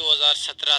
2017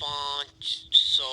500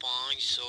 500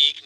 1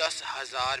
10,000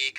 1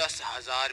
10,000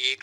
1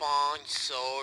500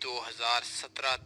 2017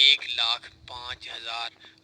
1,05,000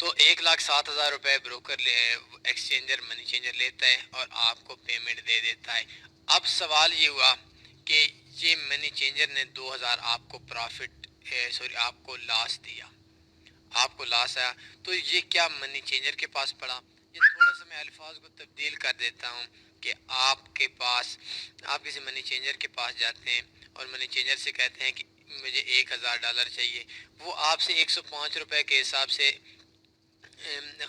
تو 1,07,000 روپے broker exchanger منی changer لیتا ہے اور آپ کو پیمنٹ دے دیتا ہے۔ اب سوال یہ ہوا کہ یہ منی چینجر نے 2,000 آپ کو آپ کو لاس دیا، آپ کو لاس آیا، تو یہ کیا منی چینجر کے پاس پڑا؟ یہ تھوڑا سا میں الفاظ کو تبدیل کر دیتا ہوں کہ آپ کے پاس، آپ کسی منی چینجر کے پاس جاتے ہیں اور منی چینجر سے کہتے ہیں کہ مجھے $1,000 چاہیے، وہ آپ سے 105 روپے کے حساب سے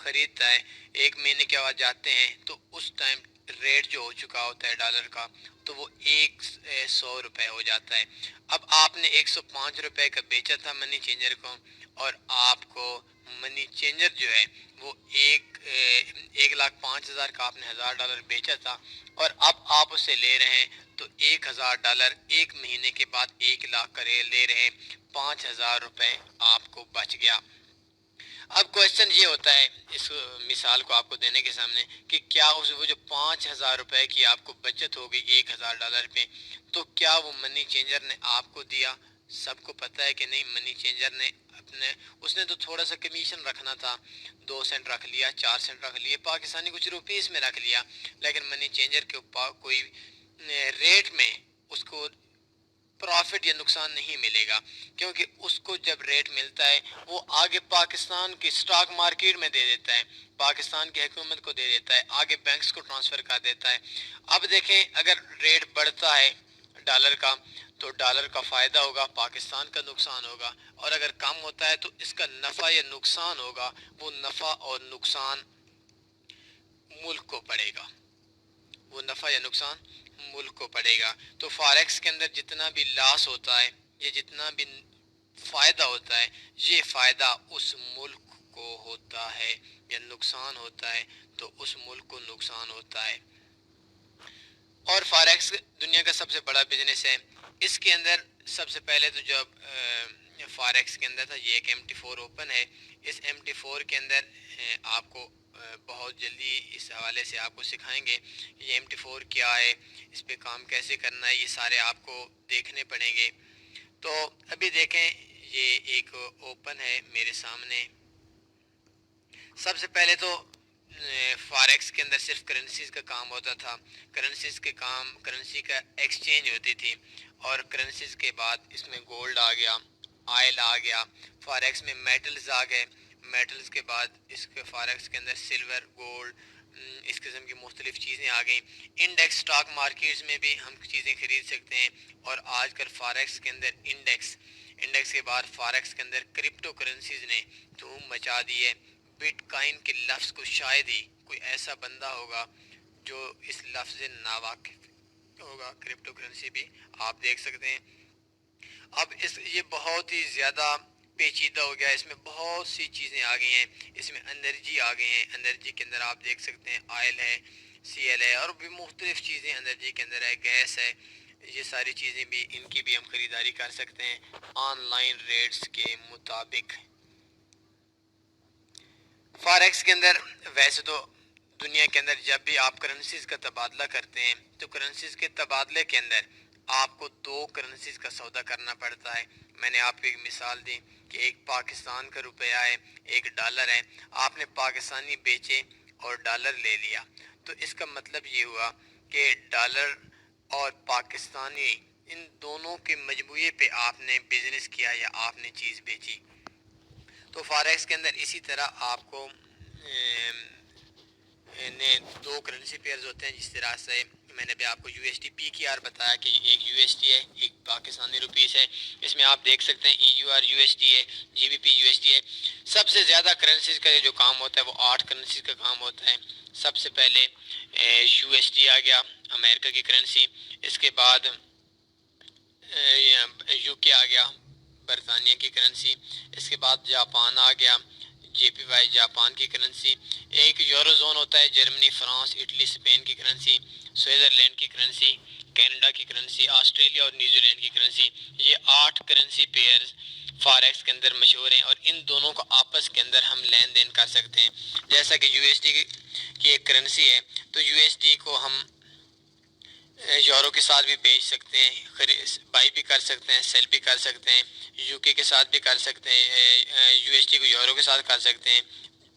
خریدتا ہے۔ ایک مہینے کے بعد جاتے ہیں تو اس ٹائم ریٹ جو ہو چکا ہوتا ہے ڈالر کا، تو وہ 100 روپے ہو جاتا ہے۔ اب آپ نے 105 روپے کا بیچا تھا منی چینجر کو، اور آپ کو منی چینجر جو ہے وہ 1,05,000 کا آپ نے $1,000 بیچا تھا، اور اب آپ اسے لے رہے ہیں تو $1,000 ایک مہینے کے بعد 1,00,000 کا لے رہے ہیں، 5,000 روپے آپ کو بچ گیا۔ اب کوشچن یہ ہوتا ہے اس مثال کو آپ کو دینے کے سامنے کہ کیا وہ جو 5,000 روپے کی آپ کو بچت ہو گئی $1,000 پہ، تو کیا وہ منی چینجر نے آپ کو دیا؟ سب کو پتہ ہے کہ نہیں، منی چینجر نے اس نے تو تھوڑا سا کمیشن رکھنا تھا، 2 سینٹ رکھ لیا، 4 سینٹ رکھ لیا، پاکستانی کچھ روپیز میں رکھ لیا، لیکن منی چینجر کے اوپر کوئی ریٹ میں اس کو پرافٹ یا نقصان نہیں ملے گا، کیونکہ اس کو جب ریٹ ملتا ہے وہ آگے پاکستان کی سٹاک مارکیٹ میں دے دیتا ہے، پاکستان کی حکومت کو دے دیتا ہے، آگے بینکس کو ٹرانسفر کر دیتا ہے۔ اب دیکھیں اگر ریٹ بڑھتا ہے ڈالر کا تو ڈالر کا فائدہ ہوگا، پاکستان کا نقصان ہوگا، اور اگر کم ہوتا ہے تو اس کا نفع یا نقصان ہوگا، وہ نفع اور نقصان ملک کو پڑے گا، وہ نفع یا نقصان ملک کو پڑے گا۔ تو فاریکس کے اندر جتنا بھی لاس ہوتا ہے یا جتنا بھی فائدہ ہوتا ہے، یہ فائدہ اس ملک کو ہوتا ہے، یا نقصان ہوتا ہے تو اس ملک کو نقصان ہوتا ہے۔ اور فاریکس دنیا کا سب سے بڑا بزنس ہے۔ اس کے اندر سب سے پہلے تو جب فاریکس کے اندر تھا، یہ ایک MT4 اوپن ہے، اس MT4 کے اندر آپ کو بہت جلدی اس حوالے سے آپ کو سکھائیں گے یہ MT4 کیا ہے، اس پہ کام کیسے کرنا ہے، یہ سارے آپ کو دیکھنے پڑیں گے۔ تو ابھی دیکھیں یہ ایک اوپن ہے میرے سامنے۔ سب سے پہلے تو فاریکس کے اندر صرف کرنسیز کا کام ہوتا تھا، کرنسی کا ایکسچینج ہوتی تھی، اور کرنسیز کے بعد اس میں گولڈ آ گیا، آئل آ گیا، فاریکس میں میٹلز آ گئے، میٹلز کے بعد اس کے فاریکس کے اندر سلور، گولڈ، اس قسم کی مختلف چیزیں آ گئیں۔ انڈیکس سٹاک مارکیٹس میں بھی ہم چیزیں خرید سکتے ہیں، اور آج کل فاریکس کے اندر انڈیکس کے بعد فاریکس کے اندر کرپٹو کرنسیز نے دھوم مچا دی ہے۔ بٹ کائن کے لفظ کو شاید ہی کوئی ایسا بندہ ہوگا جو اس لفظ سے ناواقف ہوگا۔ کرپٹو کرنسی بھی آپ دیکھ سکتے ہیں، اب یہ بہت ہی زیادہ پیچیدہ ہو گیا، اس میں بہت سی چیزیں آ گئی ہیں، اس میں انرجی آ گئی ہیں، انرجی کے اندر آپ دیکھ سکتے ہیں آئل ہے، CL ہے، اور بھی مختلف چیزیں انرجی کے اندر ہے، گیس ہے، یہ ساری چیزیں بھی ان کی بھی ہم خریداری کر سکتے ہیں آن لائن ریٹس کے مطابق۔ فاریکس کے اندر ویسے تو دنیا کے اندر جب بھی آپ کرنسیز کا تبادلہ کرتے ہیں تو کرنسیز کے تبادلے کے اندر آپ کو 2 کرنسیز کا سودا کرنا پڑتا ہے۔ میں نے آپ کو ایک مثال دی کہ ایک پاکستان کا روپیہ ہے، ایک ڈالر ہے، آپ نے پاکستانی بیچے اور ڈالر لے لیا، تو اس کا مطلب یہ ہوا کہ ڈالر اور پاکستانی ان دونوں کے مجموعے پہ آپ نے بزنس کیا یا آپ نے چیز بیچی۔ تو فاریکس کے اندر اسی طرح آپ کو 2 کرنسی پیئرز ہوتے ہیں، جس طرح سے میں نے بھی آپ کو USD/PKR بتایا کہ ایک USD ہے، ایک پاکستانی روپیز ہے، اس میں آپ دیکھ سکتے ہیں EUR USD ہے، GBP USD ہے۔ سب سے زیادہ کرنسیز کا جو کام ہوتا ہے وہ 8 کرنسیز کا کام ہوتا ہے۔ سب سے پہلے USD آ گیا، امریکہ کی کرنسی، اس کے بعد UK آ گیا، برطانیہ کی کرنسی، اس کے بعد جاپان آ گیا، JPY جاپان کی کرنسی، ایک یورو زون ہوتا ہے، جرمنی، فرانس، اٹلی، اسپین کی کرنسی، سوئٹزرلینڈ کی کرنسی، کینیڈا کی کرنسی، آسٹریلیا اور نیوزی لینڈ کی کرنسی۔ یہ 8 کرنسی پیئرز فاریکس کے اندر مشہور ہیں، اور ان دونوں کو آپس کے اندر ہم لین دین کر سکتے ہیں۔ جیسا کہ USD کی ایک کرنسی ہے تو USD کو ہم یورو کے ساتھ بھی بیچ سکتے ہیں، بائی بھی کر سکتے ہیں، سیل بھی کر سکتے ہیں، UK کے ساتھ بھی کر سکتے ہیں، USD کو یورو کے ساتھ کر سکتے ہیں،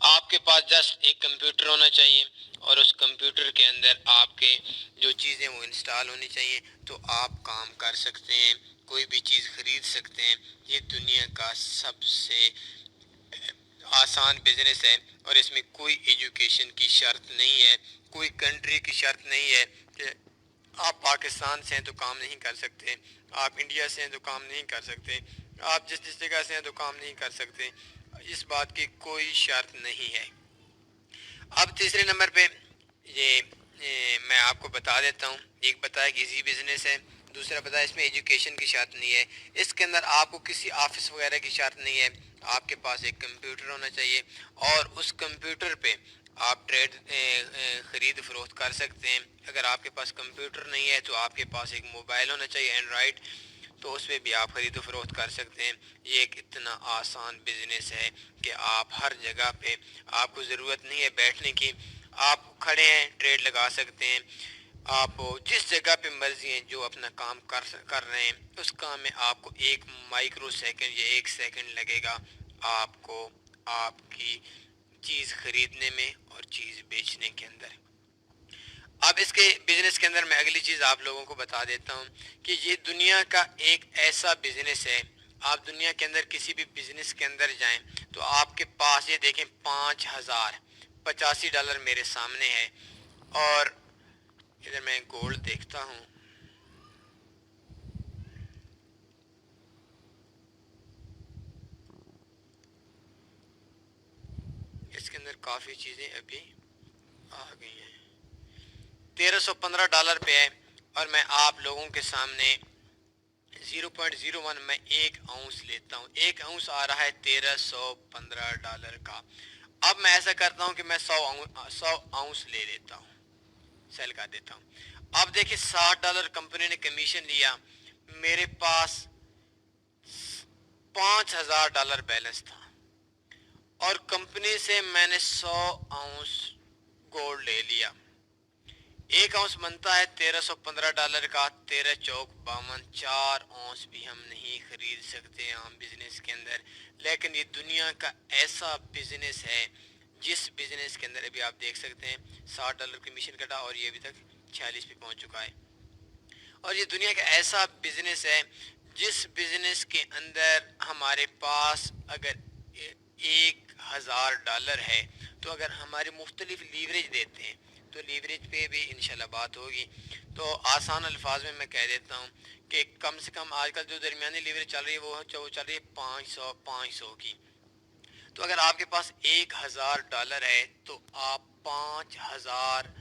آپ کے پاس جسٹ ایک کمپیوٹر ہونا چاہیے اور اس کمپیوٹر کے اندر آپ کے جو چیزیں وہ انسٹال ہونی چاہیے، تو آپ کام کر سکتے ہیں، کوئی بھی چیز خرید سکتے ہیں۔ یہ دنیا کا سب سے آسان بزنس ہے، اور اس میں کوئی ایجوکیشن کی شرط نہیں ہے، کوئی کنٹری کی شرط نہیں ہے کہ آپ پاکستان سے ہیں تو کام نہیں کر سکتے، آپ انڈیا سے ہیں تو کام نہیں کر سکتے، آپ جس جگہ سے ہیں تو کام نہیں کر سکتے، اس بات کی کوئی شرط نہیں ہے۔ اب تیسرے نمبر پہ یہ میں آپ کو بتا دیتا ہوں، ایک بتایا کہ ایزی بزنس ہے، دوسرا بتایا اس میں ایجوکیشن کی شرط نہیں ہے، اس کے اندر آپ کو کسی آفس وغیرہ کی شرط نہیں ہے، آپ کے پاس ایک کمپیوٹر ہونا چاہیے اور اس کمپیوٹر پہ آپ ٹریڈ خرید فروخت کر سکتے ہیں۔ اگر آپ کے پاس کمپیوٹر نہیں ہے تو آپ کے پاس ایک موبائل ہونا چاہیے اینڈرائڈ، تو اس پہ بھی آپ خرید و فروخت کر سکتے ہیں۔ یہ ایک اتنا آسان بزنس ہے کہ آپ ہر جگہ پہ، آپ کو ضرورت نہیں ہے بیٹھنے کی، آپ کھڑے ہیں ٹریڈ لگا سکتے ہیں، آپ جس جگہ پہ مرضی ہیں جو اپنا کام کر رہے ہیں، اس کام میں آپ کو ایک مائکرو سیکنڈ یا ایک سیکنڈ لگے گا آپ کو آپ کی چیز خریدنے میں اور چیز بیچنے کے اندر۔ اب اس کے بزنس کے اندر میں اگلی چیز آپ لوگوں کو بتا دیتا ہوں کہ یہ دنیا کا ایک ایسا بزنس ہے، آپ دنیا کے اندر کسی بھی بزنس کے اندر جائیں تو آپ کے پاس یہ دیکھیں 5085 ڈالر میرے سامنے ہے، اور ادھر میں گولڈ دیکھتا ہوں، اس کے اندر کافی چیزیں ابھی آ گئی ہیں، 1315 ڈالر پہ ہے، اور میں آپ لوگوں کے سامنے 0.01 میں ایک اونس لیتا ہوں، ایک اونس آ رہا ہے 1315 ڈالر کا۔ اب میں ایسا کرتا ہوں کہ میں 100 اونس لے لیتا ہوں، سیل کر دیتا ہوں۔ اب دیکھیں 60 ڈالر کمپنی نے کمیشن لیا، میرے پاس 5000 ڈالر بیلنس تھا، اور کمپنی سے میں نے 100 اونس گولڈ لے لیا، ایک اونس بنتا ہے 1315 ڈالر کا، 13×4 = 52، 4 اونس بھی ہم نہیں خرید سکتے عام بزنس کے اندر، لیکن یہ دنیا کا ایسا بزنس ہے جس بزنس کے اندر ابھی آپ دیکھ سکتے ہیں 60 ڈالر کمیشن کٹا اور یہ ابھی تک 46 پہ پہنچ چکا ہے، اور یہ دنیا کا ایسا بزنس ہے جس بزنس کے اندر ہمارے پاس اگر 1000 ڈالر ہے تو اگر ہمارے مختلف لیوریج دیتے ہیں تو لیوریج پہ بھی انشاءاللہ بات ہوگی، تو آسان الفاظ میں کہہ دیتا ہوں کہ کم سے کم آج کل جو درمیانی لیوریج چل رہی ہے وہ چل رہی ہے 500 کی، تو اگر آپ کے پاس 1000 ڈالر ہے تو آپ 5,000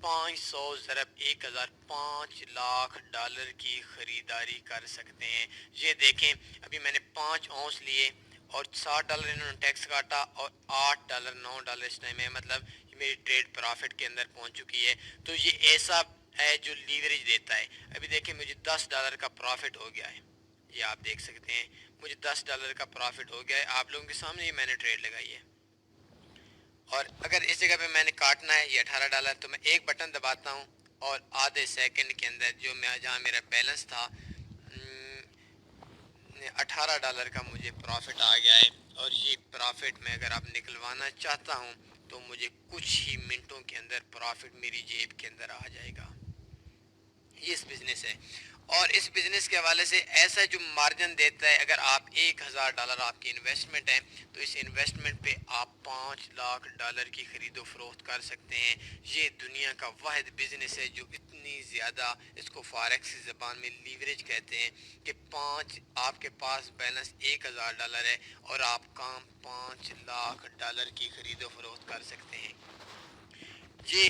500 ضرب 1000 5 لاکھ ڈالر کی خریداری کر سکتے ہیں۔ یہ دیکھیں ابھی میں نے 5 اونس لیے اور 60 ڈالر انہوں نے ٹیکس کاٹا، اور 8 ڈالر 9 ڈالر اس ٹائم ہے، مطلب میری ٹریڈ پرافٹ کے اندر پہنچ چکی ہے، تو یہ ایسا ہے جو لیوریج دیتا ہے۔ ابھی دیکھیں مجھے 10 ڈالر کا پرافٹ ہو گیا ہے، یہ آپ دیکھ سکتے ہیں مجھے 10 ڈالر کا پرافٹ ہو گیا ہے، آپ لوگوں کے سامنے ہی میں نے ٹریڈ لگائی ہے، اور اگر اس جگہ پہ میں نے کاٹنا ہے یہ 18 ڈالر، تو میں ایک بٹن دباتا ہوں اور آدھے سیکنڈ کے اندر جو میں جہاں میرا بیلنس تھا 18 ڈالر کا مجھے پرافٹ آ گیا ہے، اور یہ پرافٹ میں اگر آپ نکلوانا چاہتا ہوں تو مجھے کچھ ہی منٹوں کے اندر پرافٹ میری جیب کے اندر آ جائے گا۔ یہ اس بزنس ہے، اور اس بزنس کے حوالے سے ایسا جو مارجن دیتا ہے، اگر آپ 1000 ڈالر آپ کی انویسٹمنٹ ہے تو اس انویسٹمنٹ پہ آپ 5 لاکھ ڈالر کی خرید و فروخت کر سکتے ہیں۔ یہ دنیا کا واحد بزنس ہے جو اتنی زیادہ، اس کو فاریکس کی زبان میں لیوریج کہتے ہیں، کہ آپ کے پاس بیلنس 1000 ڈالر ہے اور آپ کام 5 لاکھ ڈالر کی خرید و فروخت کر سکتے ہیں۔ یہ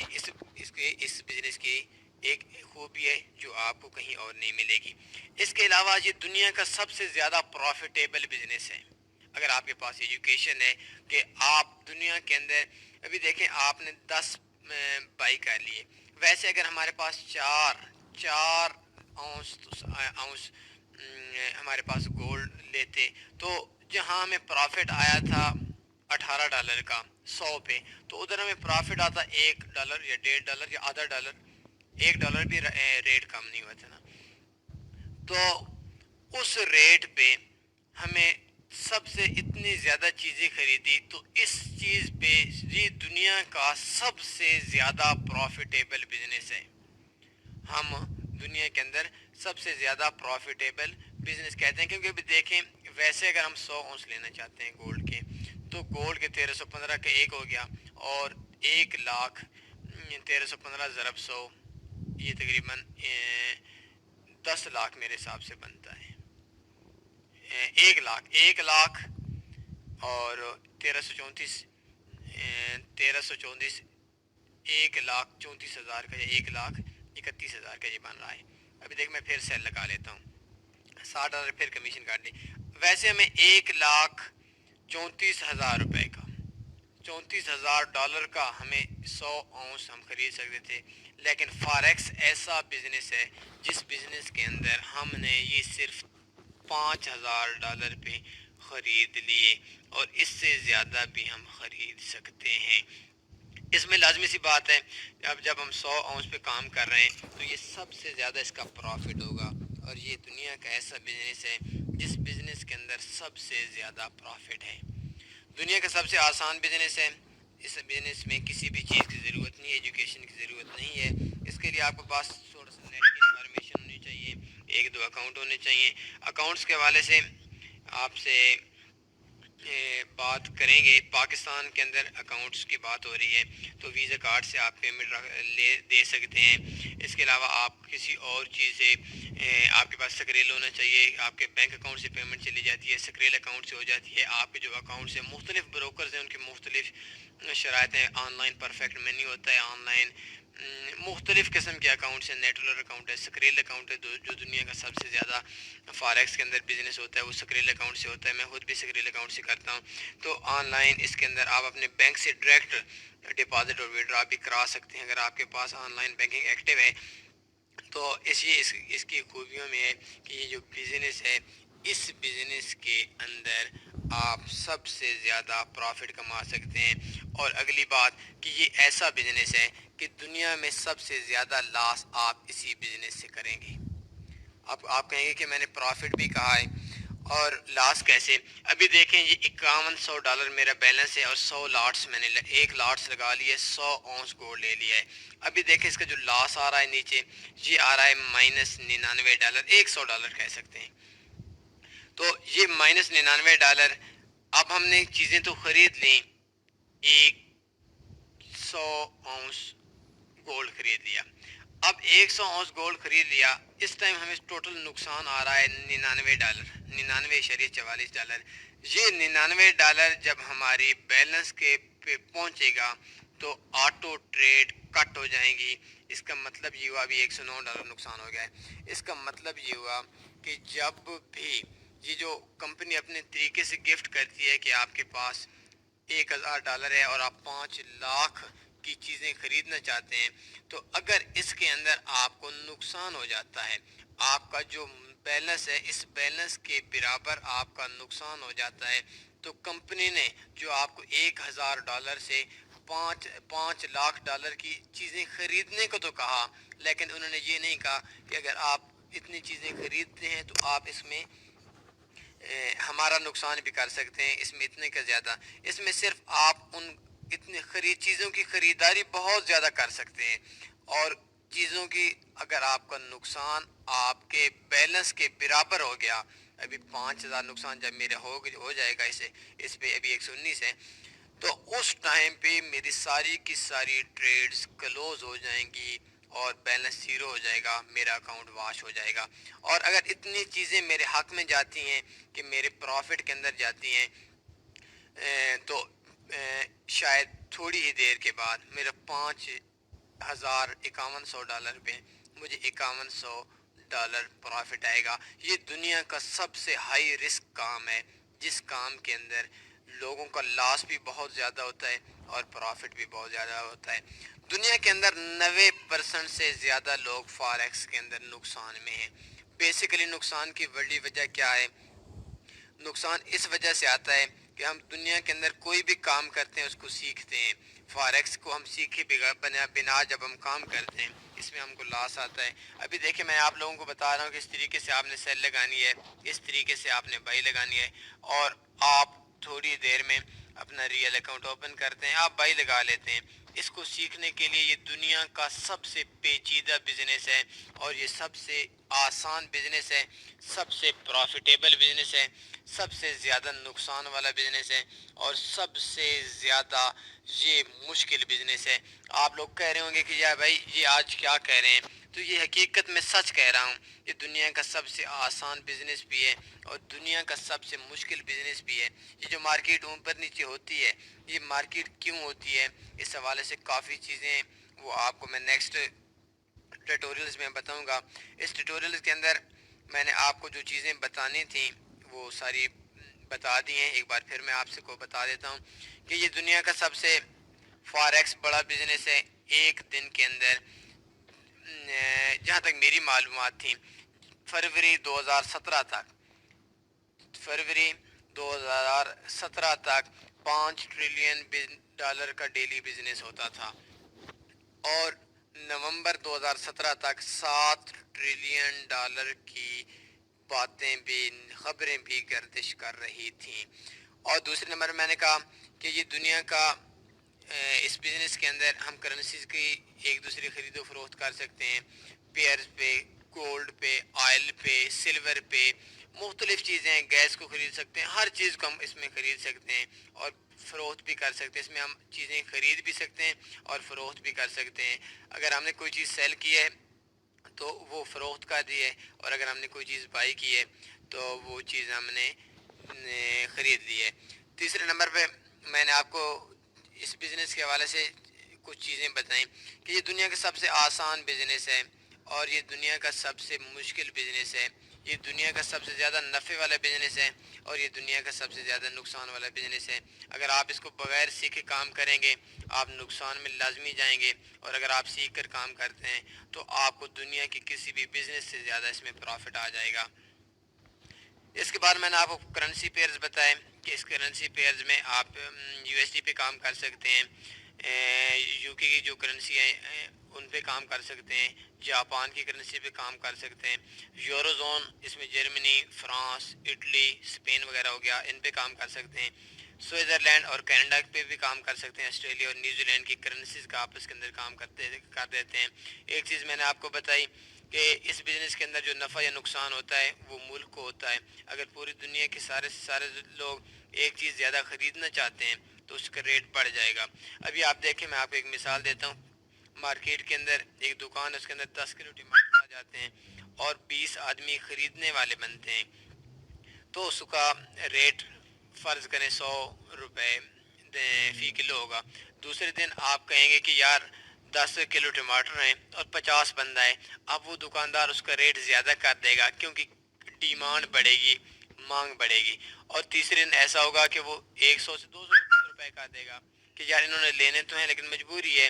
اس بزنس کی ایک خوبی ہے جو آپ کو کہیں اور نہیں ملے گی۔ اس کے علاوہ یہ دنیا کا سب سے زیادہ پروفیٹیبل بزنس ہے، اگر آپ کے پاس ایجوکیشن ہے، کہ آپ دنیا کے اندر ابھی دیکھیں آپ نے 10 بائی کر لیے، ویسے اگر ہمارے پاس چار اونس ہمارے پاس گولڈ لیتے تو جہاں ہمیں پرافٹ آیا تھا 18 ڈالر کا 100 پہ، تو ادھر ہمیں پرافٹ آتا 1 ڈالر یا 1.5 ڈالر یا آدھا ڈالر، 1 ڈالر بھی ریٹ کم نہیں ہوا تھا نا، تو اس ریٹ پہ ہمیں سب سے اتنی زیادہ چیزیں خریدی تو اس چیز پہ یہ دنیا کا سب سے زیادہ پروفیٹیبل بزنس ہے. ہم دنیا کے اندر سب سے زیادہ پروفیٹیبل بزنس کہتے ہیں کیونکہ ابھی دیکھیں ویسے اگر ہم 100 اونس لینا چاہتے ہیں گولڈ کے تو گولڈ کے 1315 کا ایک ہو گیا اور 1 لاکھ 1315 ضرب 100 یہ تقریباً 10 لاکھ میرے حساب سے بنتا ہے. 1 لاکھ اور 1334 1334 1,34,000 کا یا 1,31,000 کا یہ بن رہا ہے. ابھی دیکھ میں پھر سیل لگا لیتا ہوں $60 پھر کمیشن کاٹ دی. ویسے ہمیں 1,34,000 روپے کا $34,000 کا ہمیں 100 اونس ہم خرید سکتے تھے. لیکن فاریکس ایسا بزنس ہے جس بزنس کے اندر ہم نے یہ صرف $5,000 پہ خرید لیے اور اس سے زیادہ بھی ہم خرید سکتے ہیں. اس میں لازمی سی بات ہے جب ہم 100 اونس پہ کام کر رہے ہیں تو یہ سب سے زیادہ اس کا پروفٹ ہوگا اور یہ دنیا کا ایسا بزنس ہے جس بزنس کے اندر سب سے زیادہ پروفٹ ہے. دنیا کا سب سے آسان بزنس ہے. اس بزنس میں کسی بھی چیز کی ضرورت نہیں ہے, ایجوکیشن کی ضرورت نہیں ہے. اس کے لیے آپ کے پاس تھوڑا سا نیٹ کی انفارمیشن ہونی چاہیے, 1-2 اکاؤنٹ ہونے چاہیے. اکاؤنٹس کے حوالے سے آپ سے بات کریں گے. پاکستان کے اندر اکاؤنٹس کی بات ہو رہی ہے تو ویزا کارڈ سے آپ پیمنٹ دے سکتے ہیں. اس کے علاوہ آپ کسی اور چیز سے آپ کے پاس سکریل ہونا چاہیے. آپ کے بینک اکاؤنٹ سے پیمنٹ چلی جاتی ہے, سکریل اکاؤنٹ سے ہو جاتی ہے. آپ کے جو اکاؤنٹ سے مختلف بروکرز ہیں ان کی مختلف شرائط ہیں. آن لائن پرفیکٹ منی ہوتا ہے, آن لائن مختلف قسم کے اکاؤنٹس ہیں. نیٹولر اکاؤنٹ ہے, سکریل اکاؤنٹ ہے. جو دنیا کا سب سے زیادہ فاریکس کے اندر بزنس ہوتا ہے وہ سکریل اکاؤنٹ سے ہوتا ہے. میں خود بھی سکریل اکاؤنٹ سے کرتا ہوں. تو آن لائن اس کے اندر آپ اپنے بینک سے ڈائریکٹ ڈپازٹ اور وڈرا بھی کرا سکتے ہیں اگر آپ کے پاس آن لائن بینکنگ ایکٹیو ہے. تو اس کی خوبیوں میں ہے کہ یہ جو بزنس ہے اس بزنس کے اندر آپ سب سے زیادہ پروفٹ کما سکتے ہیں. اور اگلی بات کہ یہ ایسا بزنس ہے کہ دنیا میں سب سے زیادہ لاس آپ اسی بزنس سے کریں گے. آپ کہیں گے کہ میں نے پروفٹ بھی کہا ہے اور لاس کیسے. ابھی دیکھیں یہ $5100 میرا بیلنس ہے اور 100 لاٹس میں نے 1 لاٹس لگا لیے, 100 اونس گولڈ لے لیا ہے. ابھی دیکھیں اس کا جو لاس آ رہا ہے نیچے یہ آ رہا ہے -$99, $100 کہہ سکتے ہیں. تو یہ -$99. اب ہم نے چیزیں تو خرید لیں, 100 اونس گولڈ خرید لیا. اب 100 اونس گولڈ خرید لیا. اس ٹائم ہمیں ٹوٹل نقصان آ رہا ہے $99, $99.44. یہ $99 جب ہماری بیلنس کے پہ پہنچے گا تو آٹو ٹریڈ کٹ ہو جائیں گی. اس کا مطلب یہ ہوا ابھی $109 نقصان ہو گیا ہے. اس کا مطلب یہ ہوا کہ جب بھی یہ جو کمپنی اپنے طریقے سے گفٹ کرتی ہے کہ آپ کے پاس $1000 ہے اور آپ 5 لاکھ کی چیزیں خریدنا چاہتے ہیں, تو اگر اس کے اندر آپ کو نقصان ہو جاتا ہے, آپ کا جو بیلنس ہے اس بیلنس کے برابر آپ کا نقصان ہو جاتا ہے, تو کمپنی نے جو آپ کو $1000 سے 5 لاکھ ڈالر کی چیزیں خریدنے کو تو کہا, لیکن انہوں نے یہ نہیں کہا کہ اگر آپ اتنی چیزیں خریدتے ہیں تو آپ اس میں ہمارا نقصان بھی کر سکتے ہیں. اس میں اتنے کا زیادہ, اس میں صرف آپ ان اتنی چیزوں کی خریداری بہت زیادہ کر سکتے ہیں اور چیزوں کی اگر آپ کا نقصان آپ کے بیلنس کے برابر ہو گیا, ابھی 5000 نقصان جب میرا ہو جائے گا اس پہ ابھی 119 ہے, تو اس ٹائم پہ میری ساری کی ساری ٹریڈز کلوز ہو جائیں گی اور بیلنس زیرو ہو جائے گا, میرا اکاؤنٹ واش ہو جائے گا. اور اگر اتنی چیزیں میرے حق میں جاتی ہیں کہ میرے پروفٹ کے اندر جاتی ہیں تو شاید تھوڑی ہی دیر کے بعد میرا $5100 پہ مجھے $5100 پروفٹ آئے گا. یہ دنیا کا سب سے ہائی رسک کام ہے جس کام کے اندر لوگوں کا لاس بھی بہت زیادہ ہوتا ہے اور پروفٹ بھی بہت زیادہ ہوتا ہے. دنیا کے اندر 90% سے زیادہ لوگ فاریکس کے اندر نقصان میں ہیں. بیسیکلی نقصان کی بڑی وجہ کیا ہے؟ نقصان اس وجہ سے آتا ہے کہ ہم دنیا کے اندر کوئی بھی کام کرتے ہیں اس کو سیکھتے ہیں. فاریکس کو ہم سیکھے بنا جب ہم کام کرتے ہیں اس میں ہم کو لاس آتا ہے۔ ابھی دیکھیں میں آپ لوگوں کو بتا رہا ہوں کہ اس طریقے سے آپ نے سیل لگانی ہے، اس طریقے سے آپ نے بائی لگانی ہے، اور آپ تھوڑی دیر میں اپنا ریئل اکاؤنٹ اوپن کرتے ہیں، آپ بائی لگا لیتے ہیں۔ اس کو سیکھنے کے لیے یہ دنیا کا سب سے پیچیدہ بزنس ہے، اور یہ سب سے آسان بزنس ہے، سب سے پروفیٹیبل بزنس ہے، سب سے زیادہ نقصان والا بزنس ہے، اور سب سے زیادہ یہ مشکل بزنس ہے۔ آپ لوگ کہہ رہے ہوں گے کہ یار بھائی یہ آج کیا کہہ رہے ہیں، تو یہ حقیقت میں سچ کہہ رہا ہوں۔ یہ دنیا کا سب سے آسان بزنس بھی ہے اور دنیا کا سب سے مشکل بزنس بھی ہے۔ یہ جو مارکیٹ اوپر نیچے ہوتی ہے، یہ مارکیٹ کیوں ہوتی ہے، اس حوالے سے کافی چیزیں وہ آپ کو میں نیکسٹ ٹیٹوریلز میں بتاؤں گا۔ اس ٹیٹوریلز کے اندر میں نے آپ کو جو چیزیں بتانی تھیں وہ ساری بتا دی ہیں۔ ایک بار پھر میں آپ سے کو بتا دیتا ہوں کہ یہ دنیا کا سب سے فاریکس بڑا بزنس ہے۔ ایک دن کے اندر جہاں تک میری معلومات تھیں فروری 2017 تک 5 ٹریلین ڈالر کا ڈیلی بزنس ہوتا تھا، اور نومبر 2017 تک 7 ٹریلین ڈالر کی باتیں بھی، خبریں بھی گردش کر رہی تھیں۔ اور دوسرے نمبر میں نے کہا کہ یہ دنیا کا اس بزنس کے اندر ہم کرنسیز کی ایک دوسری خرید و فروخت کر سکتے ہیں، پیئرز پہ، گولڈ پہ، آئل پہ، سلور پہ، مختلف چیزیں، گیس کو خرید سکتے ہیں، ہر چیز کو ہم اس میں خرید سکتے ہیں اور فروخت بھی کر سکتے ہیں۔ اس میں ہم چیزیں خرید بھی سکتے ہیں اور فروخت بھی کر سکتے ہیں۔ اگر ہم نے کوئی چیز سیل کی ہے تو وہ فروخت کر دی ہے، اور اگر ہم نے کوئی چیز بائی کی ہے تو وہ چیز ہم نے خرید لی ہے۔ تیسرے نمبر پہ میں نے آپ کو اس بزنس کے حوالے سے کچھ چیزیں بتائیں کہ یہ دنیا کا سب سے آسان بزنس ہے اور یہ دنیا کا سب سے مشکل بزنس ہے، یہ دنیا کا سب سے زیادہ نفع والا بزنس ہے اور یہ دنیا کا سب سے زیادہ نقصان والا بزنس ہے۔ اگر آپ اس کو بغیر سیکھے کام کریں گے آپ نقصان میں لازمی جائیں گے، اور اگر آپ سیکھ کر کام کرتے ہیں تو آپ کو دنیا کی کسی بھی بزنس سے زیادہ اس میں پروفٹ آ جائے گا۔ اس کے بعد میں نے آپ کو کرنسی پیئرز بتائے کہ اس کرنسی پیئرز میں آپ یو ایس ڈی پہ کام کر سکتے ہیں، یو کے کی جو کرنسی ہیں ان پہ کام کر سکتے ہیں، جاپان کی کرنسی پہ کام کر سکتے ہیں، یورو زون اس میں جرمنی، فرانس، اٹلی، اسپین وغیرہ ہو گیا، ان پہ کام کر سکتے ہیں، سوئٹزرلینڈ اور کینیڈا پہ بھی کام کر سکتے ہیں، آسٹریلیا اور نیوزی لینڈ کی کرنسیز کا آپس کے اندر کام کر دیتے ہیں۔ ایک چیز میں نے آپ کو بتائی کہ اس بزنس کے اندر جو نفع یا نقصان ہوتا ہے وہ ملک کو ہوتا ہے۔ اگر پوری دنیا کے سارے لوگ ایک چیز زیادہ خریدنا چاہتے ہیں تو اس کا ریٹ بڑھ جائے گا۔ ابھی آپ دیکھیں میں آپ کو ایک مثال دیتا ہوں، مارکیٹ کے اندر ایک دکان ہے، اس کے اندر 10 کلو ٹماٹر آ جاتے ہیں اور 20 آدمی خریدنے والے بنتے ہیں، تو اس کا ریٹ فرض کریں 100 روپے فی کلو ہوگا۔ دوسرے دن آپ کہیں گے کہ یار 10 کلو ٹماٹر ہیں اور 50 بندہ ہے، اب وہ دکاندار اس کا ریٹ زیادہ کر دے گا کیونکہ ڈیمانڈ بڑھے گی، مانگ بڑھے گی، اور تیسرے دن ایسا ہوگا کہ وہ 100 سے 200 روپے کر دے گا کہ یار انہوں نے لینے تو ہیں لیکن مجبوری ہے،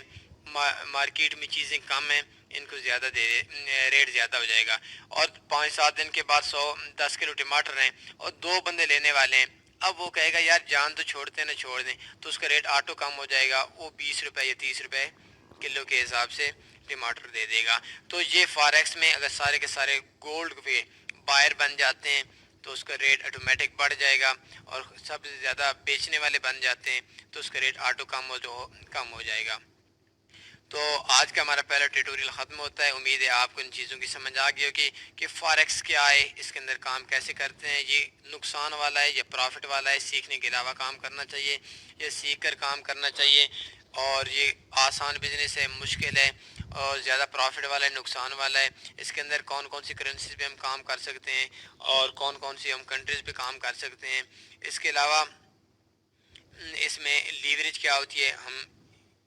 مارکیٹ میں چیزیں کم ہیں، ان کو زیادہ ریٹ زیادہ ہو جائے گا، اور 5-7 دن کے بعد 10 کلو ٹماٹر ہیں اور 2 بندے لینے والے ہیں، اب وہ کہے گا یار جان تو چھوڑتے ہیں نہ چھوڑ دیں، تو اس کا ریٹ آٹو کم ہو جائے گا، وہ 20 روپے یا 30 روپے کلو کے حساب سے ٹماٹر دے دے گا۔ تو یہ فاریکس میں اگر سارے کے سارے گولڈ پہ بائر بن جاتے ہیں تو اس کا ریٹ آٹومیٹک بڑھ جائے گا، اور سب سے زیادہ بیچنے والے بن جاتے ہیں تو اس کا ریٹ آٹو کم ہو جائے گا۔ تو آج کا ہمارا پہلا ٹیٹوریل ختم ہوتا ہے۔ امید ہے آپ کو ان چیزوں کی سمجھ آ گئی ہوگی کہ فاریکس کیا ہے، اس کے اندر کام کیسے کرتے ہیں، یہ نقصان والا ہے یا پروفٹ والا ہے، سیکھنے کے علاوہ کام کرنا چاہیے یا سیکھ کر کام کرنا چاہیے، اور یہ آسان بزنس ہے، مشکل ہے، اور زیادہ پروفٹ والا ہے، نقصان والا ہے، اس کے اندر کون کون سی کرنسیز پہ ہم کام کر سکتے ہیں اور کون کون سی ہم کنٹریز پہ کام کر سکتے ہیں۔ اس کے علاوہ اس میں لیوریج کیا ہوتی ہے، ہم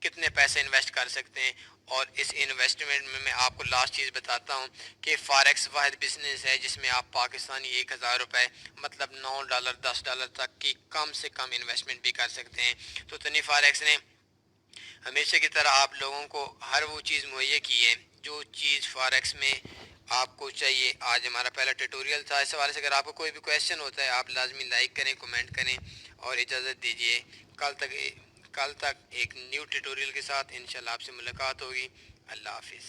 کتنے پیسے انویسٹ کر سکتے ہیں، اور اس انویسٹمنٹ میں میں آپ کو لاسٹ چیز بتاتا ہوں کہ فاریکس واحد بزنس ہے جس میں آپ پاکستانی 1000 روپے مطلب $9 $10 تک کی کم سے کم انویسٹمنٹ بھی کر سکتے ہیں۔ تو تنی فاریکس نے ہمیشہ کی طرح آپ لوگوں کو ہر وہ چیز مہیا کی ہے جو چیز فاریکس میں آپ کو چاہیے۔ آج ہمارا پہلا ٹیٹوریل تھا، اس حوالے سے اگر آپ کو کوئی بھی کویشچن ہوتا ہے آپ لازمی لائک کریں، کمنٹ کریں، اور اجازت دیجیے کل تک ایک نیو ٹیٹوریل کے ساتھ انشاءاللہ آپ سے ملاقات ہوگی۔ اللہ حافظ۔